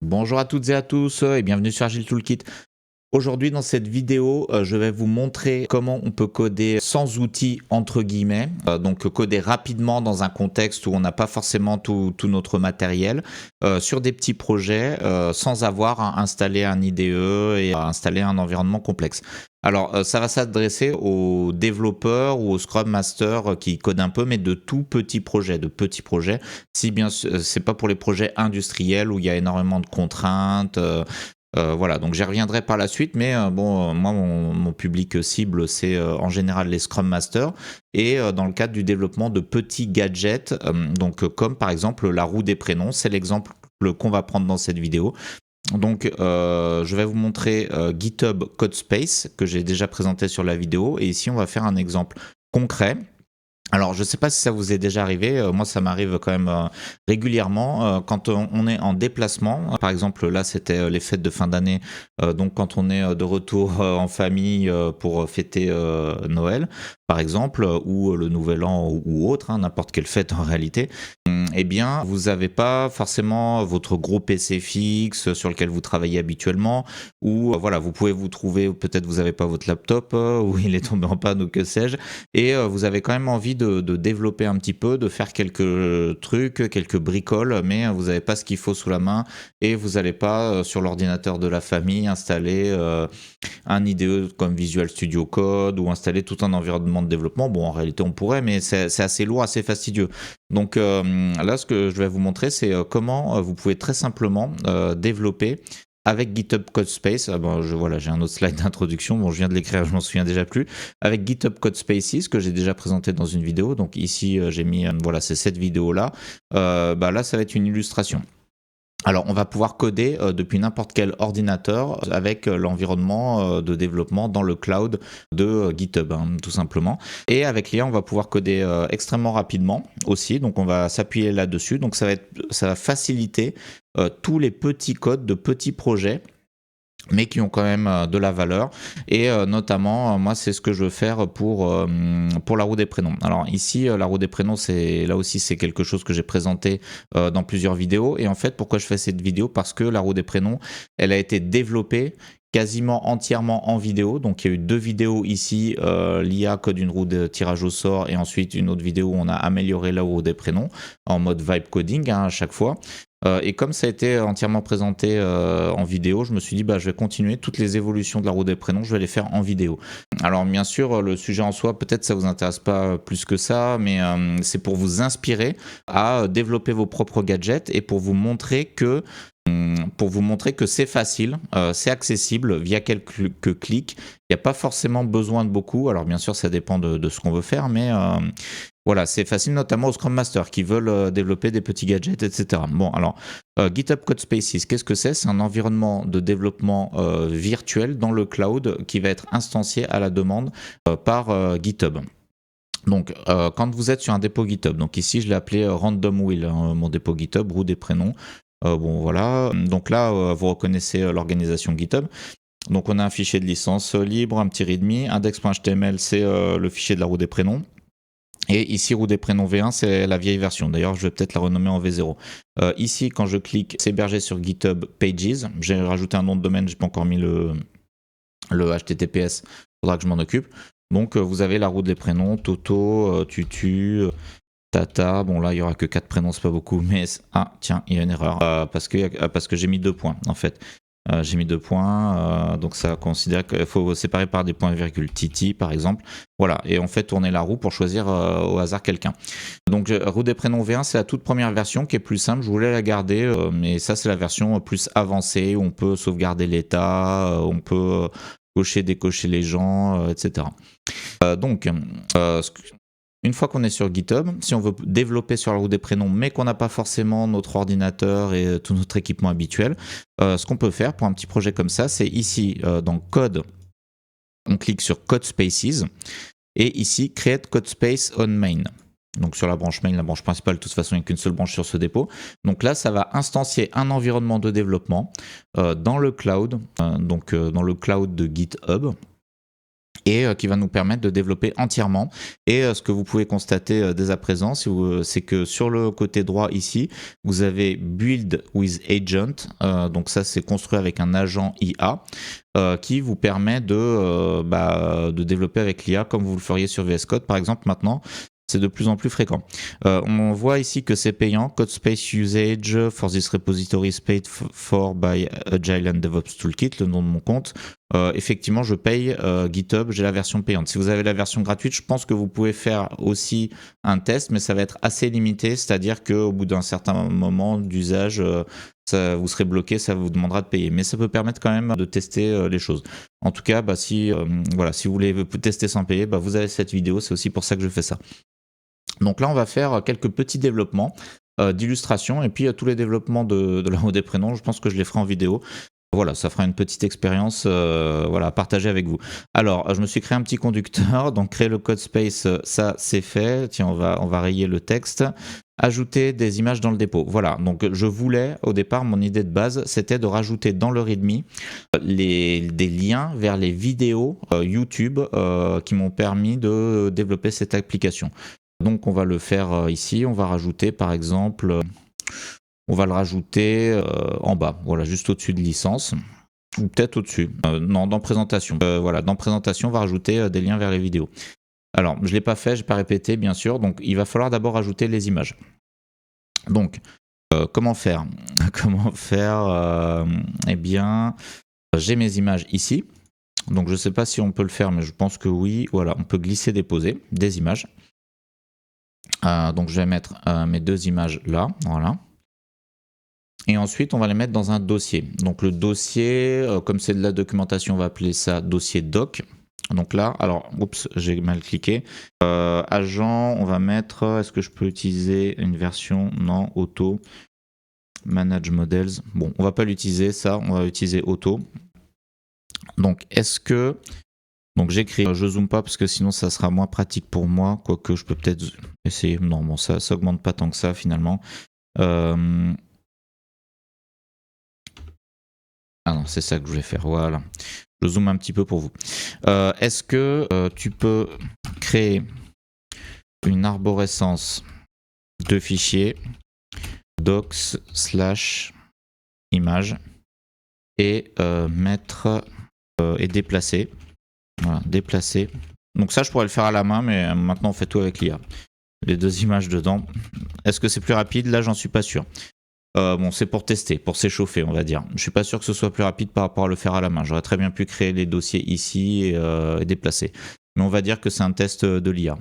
Bonjour à toutes et à tous et bienvenue sur Agile Toolkit. Aujourd'hui dans cette vidéo, je vais vous montrer comment on peut coder sans outils entre guillemets, donc coder rapidement dans un contexte où on n'a pas forcément tout notre matériel, sur des petits projets, sans avoir à installer un IDE et à installer un environnement complexe. Alors ça va s'adresser aux développeurs ou aux Scrum Masters qui codent un peu, mais de tout petits projets, de petits projets. Si bien c'est pas pour les projets industriels où il y a énormément de contraintes. Voilà, donc j'y reviendrai par la suite, mais moi, mon public cible, c'est en général les Scrum Masters, et dans le cadre du développement de petits gadgets, comme par exemple la roue des prénoms, c'est l'exemple qu'on va prendre dans cette vidéo. Donc, je vais vous montrer GitHub Codespace, que j'ai déjà présenté sur la vidéo, et ici, on va faire un exemple concret. Alors, je ne sais pas si ça vous est déjà arrivé, moi ça m'arrive quand même régulièrement quand on est en déplacement. Par exemple, là c'était les fêtes de fin d'année, donc quand on est de retour en famille pour fêter Noël, par exemple, ou le Nouvel An ou autre, hein, n'importe quelle fête en réalité. Eh bien, vous n'avez pas forcément votre gros PC fixe sur lequel vous travaillez habituellement, ou voilà, vous pouvez vous trouver, ou peut-être vous n'avez pas votre laptop, ou il est tombé en panne ou que sais-je, et vous avez quand même envie de développer un petit peu, de faire quelques trucs, quelques bricoles, mais vous n'avez pas ce qu'il faut sous la main, et vous n'allez pas sur l'ordinateur de la famille installer un IDE comme Visual Studio Code ou installer tout un environnement de développement. Bon, en réalité, on pourrait, mais c'est assez lourd, assez fastidieux. Donc là, ce que je vais vous montrer, c'est comment vous pouvez très simplement développer avec GitHub Codespace. Voilà, j'ai un autre slide d'introduction. Bon, je viens de l'écrire, je m'en souviens déjà plus. Avec GitHub Codespaces, que j'ai déjà présenté dans une vidéo. Donc ici, j'ai mis, voilà, c'est cette vidéo-là. Là, ça va être une illustration. Alors, on va pouvoir coder depuis n'importe quel ordinateur avec l'environnement de développement dans le cloud de GitHub, hein, tout simplement. Et avec l'IA, on va pouvoir coder extrêmement rapidement aussi. Donc, on va s'appuyer là-dessus. Donc, ça va faciliter tous les petits codes de petits projets, mais qui ont quand même de la valeur, et notamment moi c'est ce que je veux faire pour la roue des prénoms. Alors ici la roue des prénoms, là aussi c'est quelque chose que j'ai présenté dans plusieurs vidéos, et en fait pourquoi je fais cette vidéo, parce que la roue des prénoms, elle a été développée quasiment entièrement en vidéo. Donc il y a eu 2 vidéos ici, l'IA code une roue de tirage au sort, et ensuite une autre vidéo où on a amélioré la roue des prénoms en mode vibe coding, hein, à chaque fois. Et comme ça a été entièrement présenté en vidéo, je me suis dit je vais continuer toutes les évolutions de la roue des prénoms, je vais les faire en vidéo. Alors bien sûr, le sujet en soi, peut-être ça vous intéresse pas plus que ça, mais c'est pour vous inspirer à développer vos propres gadgets, et pour vous montrer que c'est facile, c'est accessible via quelques clics. Il n'y a pas forcément besoin de beaucoup. Alors bien sûr, ça dépend de ce qu'on veut faire, mais voilà, c'est facile, notamment aux Scrum Masters qui veulent développer des petits gadgets, etc. Bon, alors, GitHub Codespaces, qu'est-ce que c'est? C'est un environnement de développement virtuel dans le cloud qui va être instancié à la demande par GitHub. Donc, quand vous êtes sur un dépôt GitHub, donc ici je l'ai appelé Random Wheel, hein, mon dépôt GitHub, roue des prénoms. Bon, voilà. Donc là, vous reconnaissez l'organisation GitHub. Donc, on a un fichier de licence libre, un petit readme, index.html, c'est le fichier de la roue des prénoms. Et ici, roue des prénoms V1, c'est la vieille version. D'ailleurs, je vais peut-être la renommer en V0. Ici, quand je clique, c'est hébergé sur GitHub Pages. J'ai rajouté un nom de domaine, je n'ai pas encore mis le HTTPS. Il faudra que je m'en occupe. Donc, vous avez la roue des prénoms, Toto, Tutu, Tata. Bon, là, il n'y aura que 4 prénoms, c'est pas beaucoup. Mais tiens, il y a une erreur. Parce que j'ai mis 2 points, en fait. J'ai mis 2 points, donc ça considère qu'il faut séparer par des points virgules. Titi, par exemple. Voilà, et on fait tourner la roue pour choisir au hasard quelqu'un. Donc, roue des prénoms V1, c'est la toute première version qui est plus simple. Je voulais la garder, mais ça, c'est la version plus avancée où on peut sauvegarder l'état, on peut cocher, décocher les gens, etc. Une fois qu'on est sur GitHub, si on veut développer sur la roue des prénoms, mais qu'on n'a pas forcément notre ordinateur et tout notre équipement habituel, ce qu'on peut faire pour un petit projet comme ça, c'est ici dans Code, on clique sur Codespaces, et ici Create Codespace on Main. Donc sur la branche main, la branche principale, de toute façon il n'y a qu'une seule branche sur ce dépôt. Donc là, ça va instancier un environnement de développement dans le cloud, dans le cloud de GitHub. et qui va nous permettre de développer entièrement. Et ce que vous pouvez constater dès à présent, c'est que sur le côté droit ici, vous avez Build with Agent, donc ça c'est construit avec un agent IA, qui vous permet de développer avec l'IA comme vous le feriez sur VS Code par exemple maintenant. C'est de plus en plus fréquent. On voit ici que c'est payant. Code Space Usage for this repository is paid for by Agile and DevOps Toolkit, le nom de mon compte. Effectivement, je paye GitHub, j'ai la version payante. Si vous avez la version gratuite, je pense que vous pouvez faire aussi un test, mais ça va être assez limité, c'est-à-dire qu'au bout d'un certain moment d'usage, vous serez bloqué, ça vous demandera de payer. Mais ça peut permettre quand même de tester les choses. En tout cas, si vous voulez tester sans payer, vous avez cette vidéo, c'est aussi pour ça que je fais ça. Donc là, on va faire quelques petits développements d'illustration et puis tous les développements de la roue des prénoms, je pense que je les ferai en vidéo. Voilà, ça fera une petite expérience à partager avec vous. Alors, je me suis créé un petit conducteur, donc créer le code space, ça c'est fait. Tiens, on va rayer le texte. Ajouter des images dans le dépôt. Voilà, donc je voulais, au départ, mon idée de base, c'était de rajouter dans le README des liens vers les vidéos YouTube qui m'ont permis de développer cette application. Donc on va le faire ici, on va rajouter par exemple, on va le rajouter en bas, voilà, juste au-dessus de licence, ou peut-être au-dessus, non, dans présentation. Voilà, dans présentation, on va rajouter des liens vers les vidéos. Alors, je ne l'ai pas fait, je n'ai pas répété, bien sûr, donc il va falloir d'abord ajouter les images. Donc, comment faire? Comment faire? Eh bien, j'ai mes images ici, donc je ne sais pas si on peut le faire, mais je pense que oui, voilà, on peut glisser, déposer des images. Donc je vais mettre mes deux images là, voilà. Et ensuite on va les mettre dans un dossier. Donc le dossier, comme c'est de la documentation, on va appeler ça dossier doc. Donc là, alors, oups, j'ai mal cliqué. Agent, on va mettre, est-ce que je peux utiliser une version? Non, auto. Manage models. Bon, on va pas l'utiliser ça, on va utiliser auto. Donc est-ce que... Donc j'écris, je zoome pas parce que sinon ça sera moins pratique pour moi, quoique je peux peut-être essayer. Non, bon, ça augmente pas tant que ça finalement. Ah non, c'est ça que je voulais faire, voilà. Je zoome un petit peu pour vous. Est-ce que tu peux créer une arborescence de fichiers docs/image et mettre et déplacer. Voilà, déplacer. Donc ça, je pourrais le faire à la main, mais maintenant on fait tout avec l'IA. Les deux images dedans. Est-ce que c'est plus rapide? Là, j'en suis pas sûr. Bon, c'est pour tester, pour s'échauffer, on va dire. Je suis pas sûr que ce soit plus rapide par rapport à le faire à la main. J'aurais très bien pu créer les dossiers ici et déplacer. Mais on va dire que c'est un test de l'IA.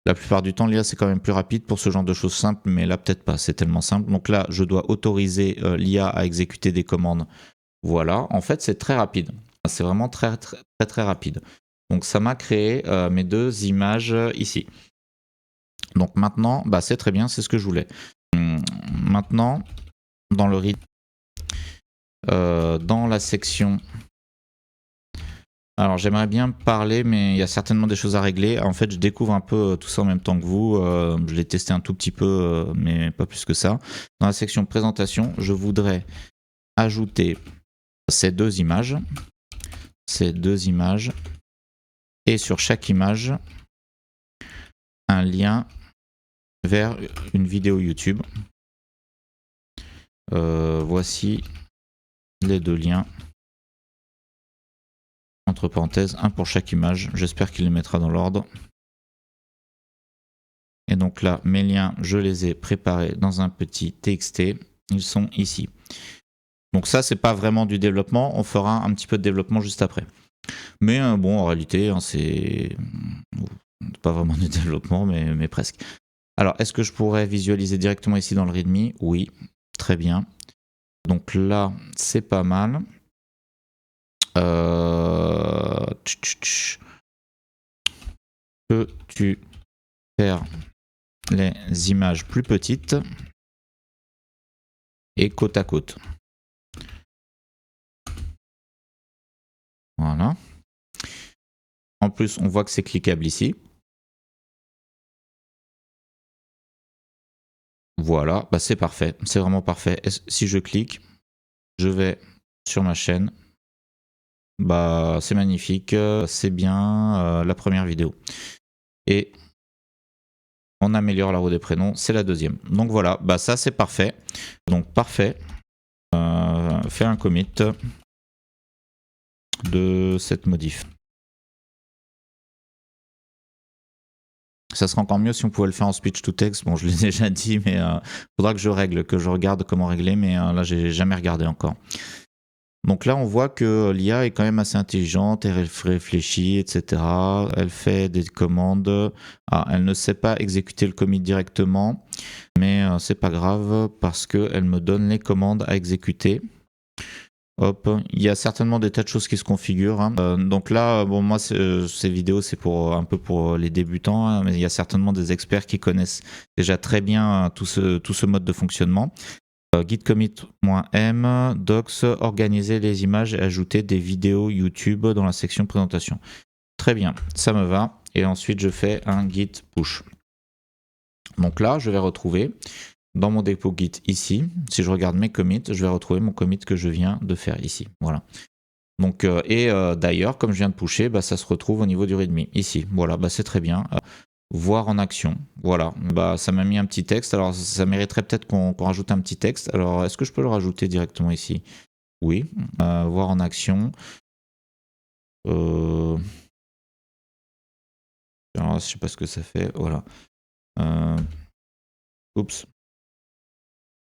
La plupart du temps, l'IA, c'est quand même plus rapide pour ce genre de choses simples, mais là, peut-être pas. C'est tellement simple. Donc là, je dois autoriser l'IA à exécuter des commandes. Voilà. En fait, c'est très rapide. C'est vraiment très, très, très, très rapide. Donc ça m'a créé mes deux images ici. Donc maintenant, c'est très bien, c'est ce que je voulais. Maintenant, dans le read, dans la section, alors j'aimerais bien parler, mais il y a certainement des choses à régler. En fait, je découvre un peu tout ça en même temps que vous. Je l'ai testé un tout petit peu, mais pas plus que ça. Dans la section présentation, je voudrais ajouter ces deux images, et sur chaque image, un lien vers une vidéo YouTube. Voici les deux liens. Entre parenthèses, un pour chaque image. J'espère qu'il les mettra dans l'ordre. Et donc là, mes liens, je les ai préparés dans un petit TXT. Ils sont ici. Donc ça, c'est pas vraiment du développement. On fera un petit peu de développement juste après. Mais bon, en réalité, c'est pas vraiment du développement, mais presque. Alors, est-ce que je pourrais visualiser directement ici dans le README? Oui, très bien. Donc là, c'est pas mal. Peux-tu faire les images plus petites et côte à côte? Voilà. En plus, on voit que c'est cliquable ici. Voilà, c'est parfait, c'est vraiment parfait. Si je clique, je vais sur ma chaîne. bah c'est magnifique, c'est bien la première vidéo. Et on améliore la roue des prénoms, c'est la deuxième. Donc voilà, bah ça c'est parfait. Donc parfait. Faire un commit de cette modif. Ça serait encore mieux si on pouvait le faire en speech to text. Bon, je l'ai déjà dit, mais faudra que je règle, que je regarde comment régler, mais là j'ai jamais regardé encore. Donc là, on voit que l'IA est quand même assez intelligente, elle réfléchit, etc. Elle fait des commandes. Ah, elle ne sait pas exécuter le commit directement, mais c'est pas grave parce qu'elle me donne les commandes à exécuter. Hop, il y a certainement des tas de choses qui se configurent. Hein. Donc là, bon, moi, ces vidéos, c'est pour un peu pour les débutants, hein, mais il y a certainement des experts qui connaissent déjà très bien tout ce mode de fonctionnement. Git commit-m, docs, organiser les images et ajouter des vidéos YouTube dans la section présentation. Très bien, ça me va. Et ensuite, je fais un git push. Donc là, je vais retrouver dans mon dépôt Git ici, si je regarde mes commits, je vais retrouver mon commit que je viens de faire ici. Voilà. Donc, d'ailleurs, comme je viens de pusher, bah, ça se retrouve au niveau du readme ici. Voilà, bah, c'est très bien. Voir en action. Voilà, bah, ça m'a mis un petit texte. Alors, ça mériterait peut-être qu'on rajoute un petit texte. Alors, est-ce que je peux le rajouter directement ici? Oui. Voir en action. Alors, je sais pas ce que ça fait. Voilà. Oups.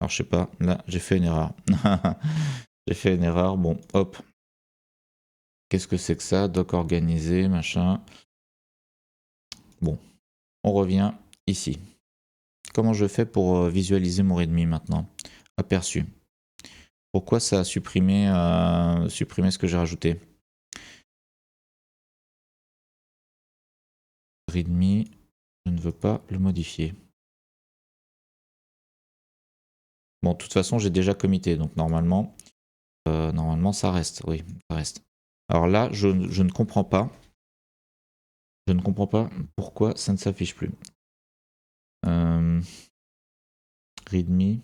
Alors, je sais pas. Là, j'ai fait une erreur. J'ai fait une erreur. Bon, hop. Qu'est-ce que c'est que ça? Doc organisé, machin. Bon, on revient ici. Comment je fais pour visualiser mon readme maintenant? Aperçu. Pourquoi ça a supprimé ce que j'ai rajouté? Readme, je ne veux pas le modifier. Bon, de toute façon, j'ai déjà commité, donc normalement ça reste. Oui, ça reste. Alors là, je ne comprends pas. Je ne comprends pas pourquoi ça ne s'affiche plus. Readme.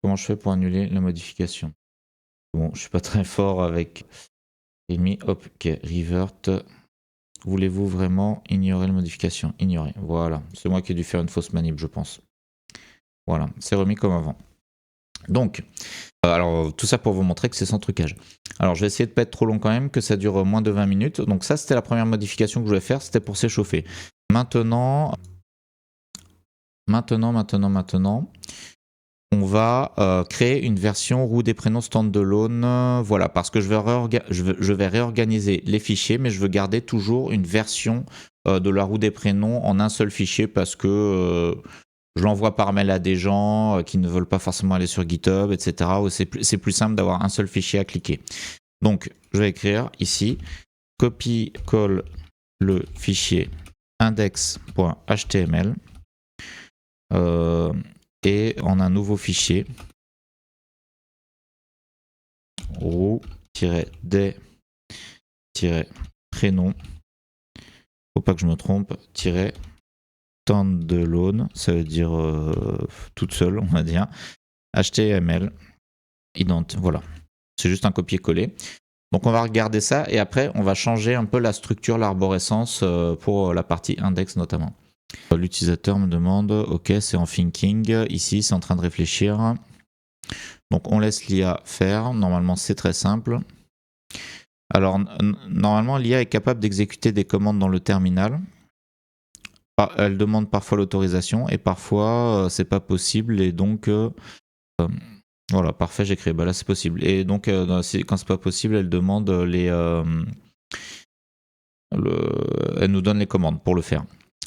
Comment je fais pour annuler la modification? Bon, je suis pas très fort avec readme. Hop, ok, revert. Voulez-vous vraiment ignorer la modification? Ignorer. Voilà. C'est moi qui ai dû faire une fausse manip, je pense. Voilà, c'est remis comme avant. Donc, alors tout ça pour vous montrer que c'est sans trucage. Alors je vais essayer de pas être trop long quand même, que ça dure moins de 20 minutes. Donc ça, c'était la première modification que je voulais faire, c'était pour s'échauffer. Maintenant, on va créer une version roue des prénoms standalone. Voilà, parce que je vais réorganiser les fichiers, mais je veux garder toujours une version de la roue des prénoms en un seul fichier parce que je l'envoie par mail à des gens qui ne veulent pas forcément aller sur GitHub, etc. C'est plus simple d'avoir un seul fichier à cliquer. Donc, je vais écrire ici, copie-colle le fichier index.html et en un nouveau fichier, roue-des-prénom, faut pas que je me trompe, standalone, ça veut dire toute seule, on va dire, HTML, ident, voilà. C'est juste un copier-coller. Donc on va regarder ça et après on va changer un peu la structure, l'arborescence pour la partie index notamment. L'utilisateur me demande, ok c'est en thinking, ici c'est en train de réfléchir. Donc on laisse l'IA faire, normalement c'est très simple. Alors normalement l'IA est capable d'exécuter des commandes dans le terminal. Elle demande parfois l'autorisation et parfois c'est pas possible et donc voilà, parfait, j'ai créé. Bah là, c'est possible. Et donc, quand c'est pas possible, elle demande elle nous donne les commandes pour le faire.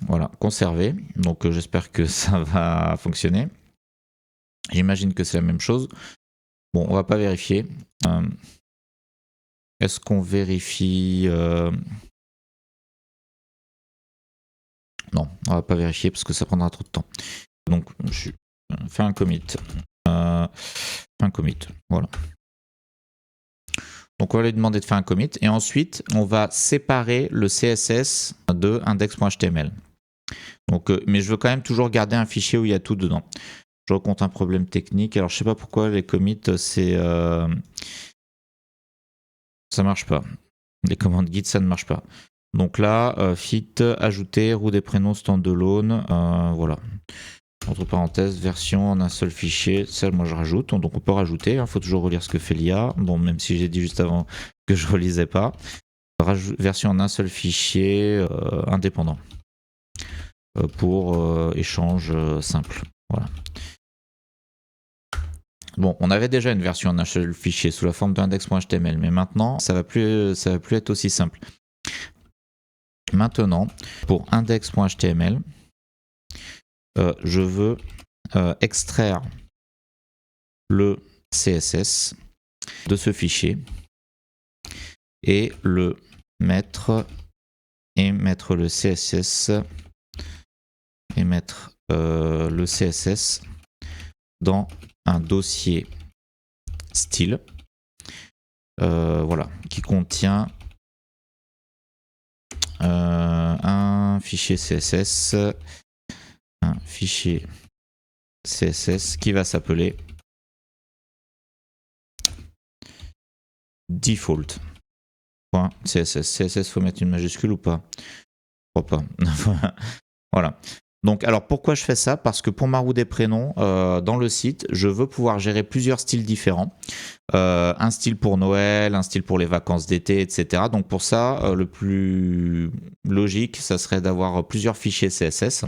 Voilà, conserver. Donc, j'espère que ça va fonctionner. J'imagine que c'est la même chose. Bon, on va pas vérifier. Est-ce qu'on vérifie Non, on va pas vérifier parce que ça prendra trop de temps. Donc, je fais un commit. Voilà. Donc on va lui demander de faire un commit et ensuite on va séparer le CSS de index.html. Donc, mais je veux quand même toujours garder un fichier où il y a tout dedans. Je rencontre un problème technique. Alors je sais pas pourquoi les commits c'est ça marche pas. Les commandes Git, ça ne marche pas. Donc là, fit, ajouter, roue des prénoms standalone, voilà. Entre parenthèses, version en un seul fichier, ça moi je rajoute, donc on peut rajouter, il faut toujours relire ce que fait l'IA, bon même si j'ai dit juste avant que je relisais pas. Version en un seul fichier indépendant pour échange simple, voilà. Bon, on avait déjà une version en un seul fichier sous la forme d'index.html, mais maintenant ça va plus être aussi simple. Maintenant, pour index.html, je veux extraire le CSS de ce fichier et mettre le CSS dans un dossier style, voilà, qui contient un fichier CSS qui va s'appeler default.css. CSS, faut mettre une majuscule ou pas? Je crois pas. Voilà. Donc, alors pourquoi je fais ça? Parce que pour ma roue des prénoms, dans le site, je veux pouvoir gérer plusieurs styles différents. Un style pour Noël, un style pour les vacances d'été, etc. Donc pour ça, le plus logique, ça serait d'avoir plusieurs fichiers CSS.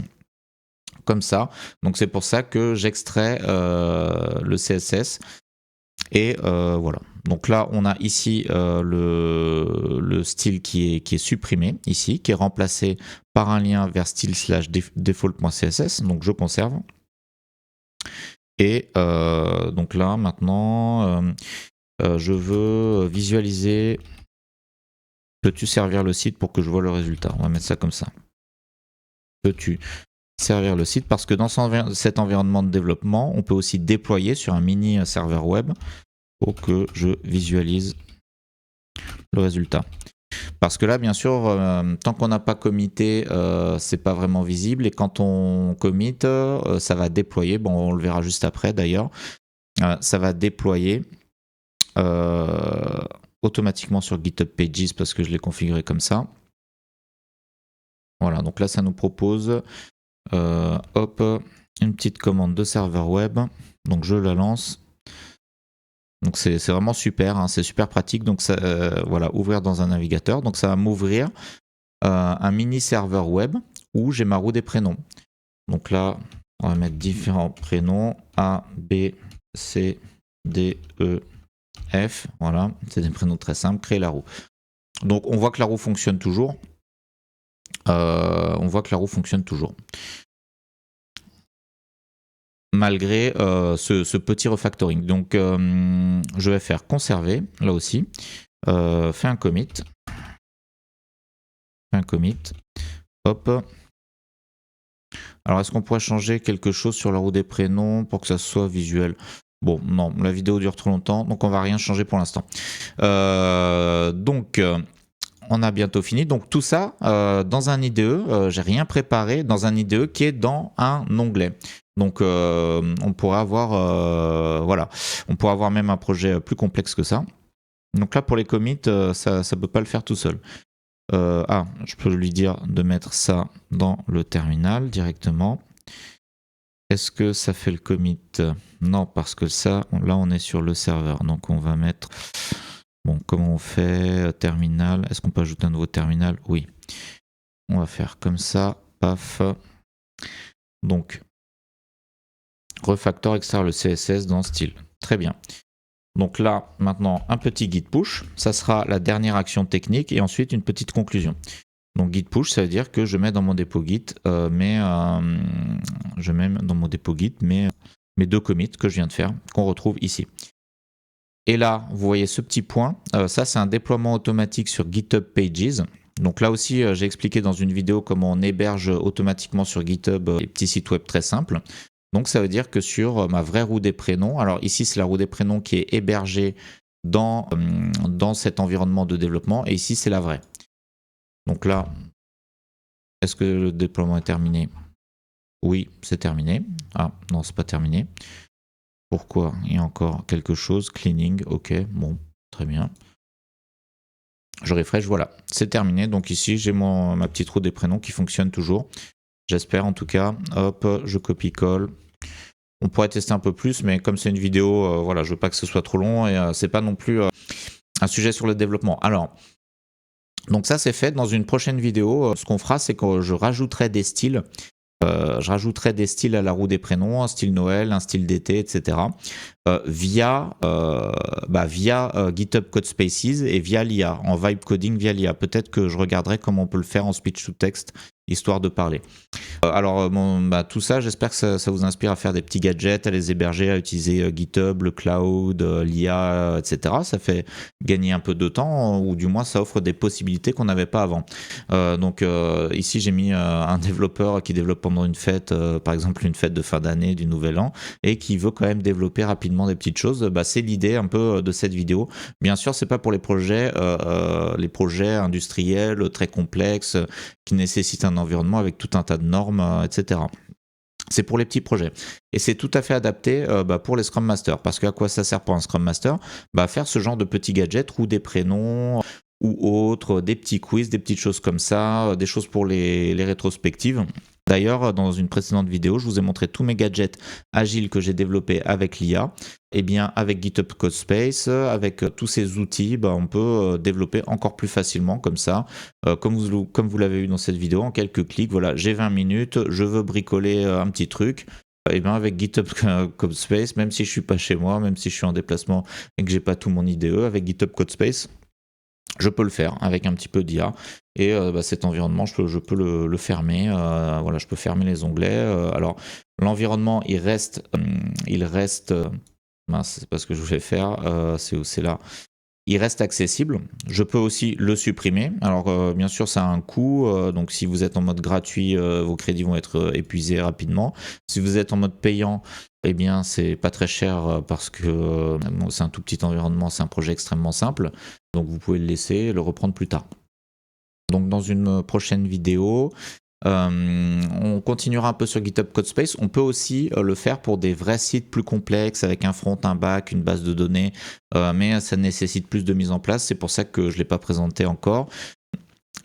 Comme ça. Donc c'est pour ça que j'extrais le CSS. Et voilà. Donc là, on a ici le style qui est supprimé, ici, qui est remplacé par un lien vers style/default.css. Donc je conserve. Et donc là, maintenant, je veux visualiser. Peux-tu servir le site pour que je vois le résultat? On va mettre ça comme ça. Peux-tu servir le site? Parce que dans cet environnement de développement, on peut aussi déployer sur un mini serveur web pour que je visualise le résultat. Parce que là, bien sûr, tant qu'on n'a pas commité, c'est pas vraiment visible. Et quand on commit, ça va déployer. Bon, on le verra juste après d'ailleurs. Ça va déployer automatiquement sur GitHub Pages parce que je l'ai configuré comme ça. Voilà, donc là, ça nous propose une petite commande de serveur web. Donc je la lance. Donc c'est vraiment super, hein, c'est super pratique. Donc ça, voilà, ouvrir dans un navigateur. Donc ça va m'ouvrir un mini serveur web où j'ai ma roue des prénoms. Donc là, on va mettre différents prénoms A, B, C, D, E, F. Voilà, c'est des prénoms très simples. Créer la roue. Donc on voit que la roue fonctionne toujours. Malgré ce petit refactoring. Donc je vais faire conserver là aussi. Fais un commit. Hop. Alors est-ce qu'on pourrait changer quelque chose sur la roue des prénoms pour que ça soit visuel? Bon, non, la vidéo dure trop longtemps, donc on va rien changer pour l'instant. Donc on a bientôt fini. Donc tout ça dans un IDE, j'ai rien préparé dans un IDE qui est dans un onglet. Donc on pourrait avoir voilà, on pourrait avoir même un projet plus complexe que ça. Donc là pour les commits, ça peut pas le faire tout seul. Je peux lui dire de mettre ça dans le terminal directement. Est-ce que ça fait le commit? Non, parce que ça, là on est sur le serveur. Donc on va mettre... Bon, comment on fait? Terminal. Est-ce qu'on peut ajouter un nouveau terminal? Oui. On va faire comme ça. Paf. Donc, refactor, extraire le CSS dans style. Très bien. Donc là, maintenant, un petit git push. Ça sera la dernière action technique et ensuite une petite conclusion. Donc git push, ça veut dire que je mets dans mon dépôt git, mes deux commits que je viens de faire, qu'on retrouve ici. Et là, vous voyez ce petit point, ça c'est un déploiement automatique sur GitHub Pages. Donc là aussi, j'ai expliqué dans une vidéo comment on héberge automatiquement sur GitHub des petits sites web très simples. Donc ça veut dire que sur ma vraie roue des prénoms, alors ici c'est la roue des prénoms qui est hébergée dans cet environnement de développement, et ici c'est la vraie. Donc là, est-ce que le déploiement est terminé? Oui, c'est terminé. Ah non, c'est pas terminé. Pourquoi? Il y a encore quelque chose. Cleaning, ok, bon, très bien. Je refresh, voilà, c'est terminé. Donc ici, j'ai ma petite roue des prénoms qui fonctionne toujours. J'espère en tout cas. Hop, je copie-colle. On pourrait tester un peu plus, mais comme c'est une vidéo, voilà, je veux pas que ce soit trop long et c'est pas non plus un sujet sur le développement. Alors, donc ça c'est fait. Dans une prochaine vidéo, ce qu'on fera, c'est que je rajouterai des styles. Je rajouterai des styles à la roue des prénoms, un style Noël, un style d'été, etc. Via GitHub Codespaces et via l'IA, en vibe coding via l'IA. Peut-être que je regarderai comment on peut le faire en speech to text, histoire de parler. Alors, tout ça, j'espère que ça vous inspire à faire des petits gadgets, à les héberger, à utiliser GitHub, le cloud, l'IA, etc. Ça fait gagner un peu de temps, ou du moins ça offre des possibilités qu'on n'avait pas avant. Donc ici, j'ai mis un développeur qui développe pendant une fête, par exemple une fête de fin d'année, du Nouvel An, et qui veut quand même développer rapidement des petites choses. C'est l'idée un peu de cette vidéo. Bien sûr, c'est pas pour les projets industriels très complexes qui nécessitent un environnement avec tout un tas de normes, etc. C'est pour les petits projets. Et c'est tout à fait adapté pour les Scrum Masters. Parce qu'à quoi ça sert pour un Scrum Master? Faire ce genre de petits gadgets ou des prénoms ou autres, des petits quiz, des petites choses comme ça, des choses pour les rétrospectives. D'ailleurs, dans une précédente vidéo, je vous ai montré tous mes gadgets agiles que j'ai développés avec l'IA. Et bien, avec GitHub Codespace, avec tous ces outils, on peut développer encore plus facilement comme ça. Comme vous l'avez vu dans cette vidéo, en quelques clics, voilà, j'ai 20 minutes, je veux bricoler un petit truc. Et bien avec GitHub Codespace, même si je suis pas chez moi, même si je suis en déplacement et que j'ai pas tout mon IDE, avec GitHub Codespace, je peux le faire avec un petit peu d'IA. Et cet environnement, je peux le fermer. Voilà, je peux fermer les onglets. Alors, l'environnement, il reste. Mince, c'est pas ce que je voulais faire. C'est là. Il reste accessible. Je peux aussi le supprimer. Alors, bien sûr, ça a un coût. Donc, si vous êtes en mode gratuit, vos crédits vont être épuisés rapidement. Si vous êtes en mode payant, eh bien, c'est pas très cher parce que c'est un tout petit environnement, c'est un projet extrêmement simple. Donc, vous pouvez le laisser et le reprendre plus tard. Donc, dans une prochaine vidéo, on continuera un peu sur GitHub Codespace. On peut aussi le faire pour des vrais sites plus complexes avec un front, un back, une base de données, mais ça nécessite plus de mise en place. C'est pour ça que je ne l'ai pas présenté encore.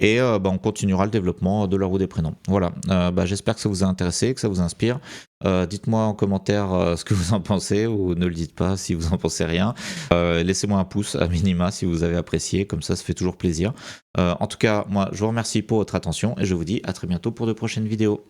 Et on continuera le développement de la roue des prénoms. Voilà, j'espère que ça vous a intéressé, que ça vous inspire. Dites-moi en commentaire ce que vous en pensez, ou ne le dites pas si vous en pensez rien. Laissez-moi un pouce à minima si vous avez apprécié, comme ça fait toujours plaisir. En tout cas, moi je vous remercie pour votre attention et je vous dis à très bientôt pour de prochaines vidéos.